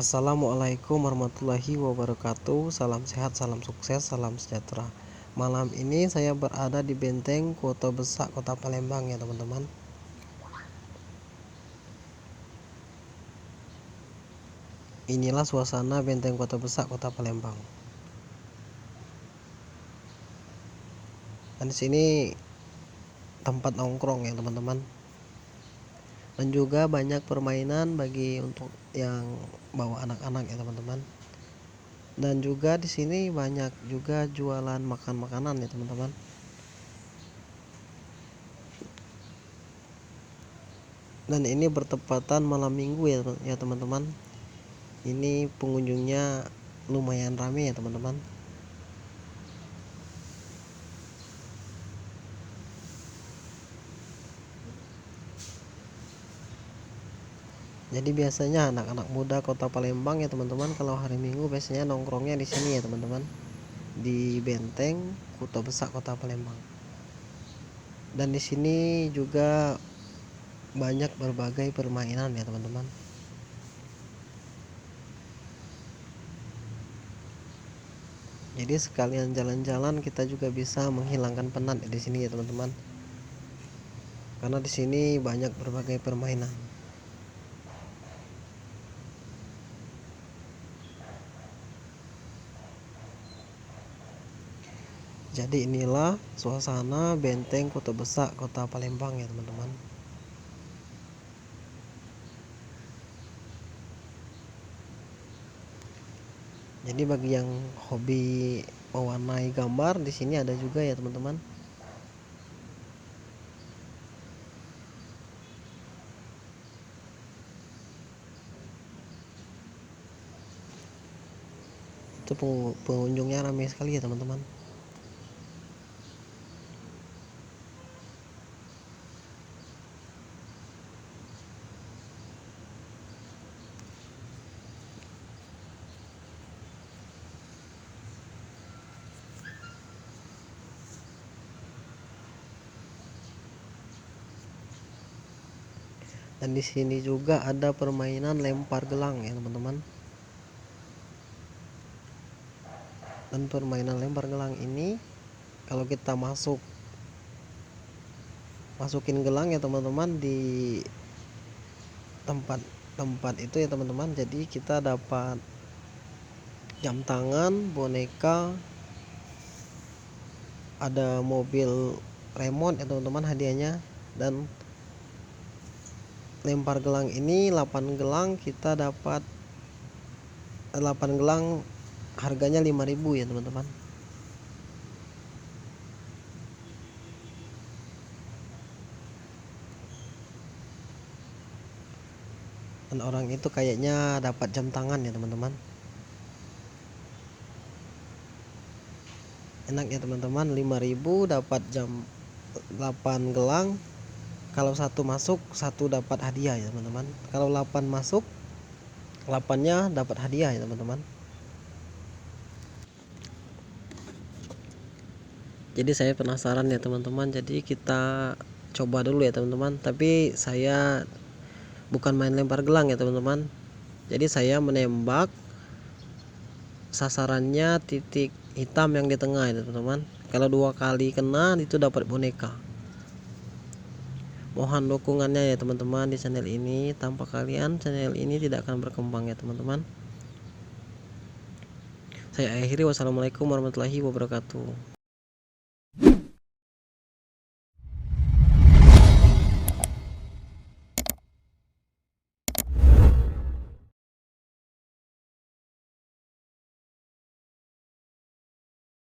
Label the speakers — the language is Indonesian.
Speaker 1: Assalamualaikum warahmatullahi wabarakatuh. Salam sehat, salam sukses, salam sejahtera. Malam ini saya berada di Benteng Kota Besak, Kota Palembang ya teman-teman. Inilah suasana Benteng Kota Besak, Kota Palembang. Dan di sini tempat nongkrong ya teman-teman. Dan juga banyak permainan bagi untuk yang bawa anak-anak ya teman-teman. Dan juga di sini banyak juga jualan makan makanan ya teman-teman. Dan ini bertepatan malam minggu ya teman-teman. Ini pengunjungnya lumayan ramai ya teman-teman. Jadi biasanya anak-anak muda Kota Palembang ya teman-teman, kalau hari Minggu biasanya nongkrongnya di sini ya teman-teman, di Benteng Kota Besak, Kota Palembang. Dan di sini juga banyak berbagai permainan ya teman-teman. Jadi sekalian jalan-jalan kita juga bisa menghilangkan penat di sini ya teman-teman. Karena di sini banyak berbagai permainan. Jadi inilah suasana Benteng Kota Besak, Kota Palembang ya teman-teman. Jadi bagi yang hobi mewarnai gambar, di sini ada juga ya teman-teman. Itu pengunjungnya ramai sekali ya teman-teman. Dan di sini juga ada permainan lempar gelang ya teman-teman. Dan permainan lempar gelang ini kalau kita masukin gelang ya teman-teman di tempat itu ya teman-teman, jadi kita dapat jam tangan, boneka, ada mobil remote ya teman-teman hadiahnya. Dan lempar gelang ini 8 gelang kita dapat 8 gelang harganya 5.000 ya teman-teman. Dan orang itu kayaknya dapat jam tangan ya teman-teman. Enak ya teman-teman, 5.000 dapat jam 8 gelang. Kalau satu masuk, satu dapat hadiah ya teman-teman. Kalau 8 masuk, 8-nya dapat hadiah ya teman-teman. Jadi saya penasaran ya teman-teman, jadi kita coba dulu ya teman-teman. Tapi saya bukan main lempar gelang ya teman-teman. Jadi saya menembak, sasarannya titik hitam yang di tengah ya teman-teman. Kalau 2 kali kena itu dapat boneka. Mohon dukungannya ya teman-teman di channel ini. Tanpa kalian channel ini tidak akan berkembang ya teman-teman. Saya akhiri, wassalamualaikum warahmatullahi wabarakatuh.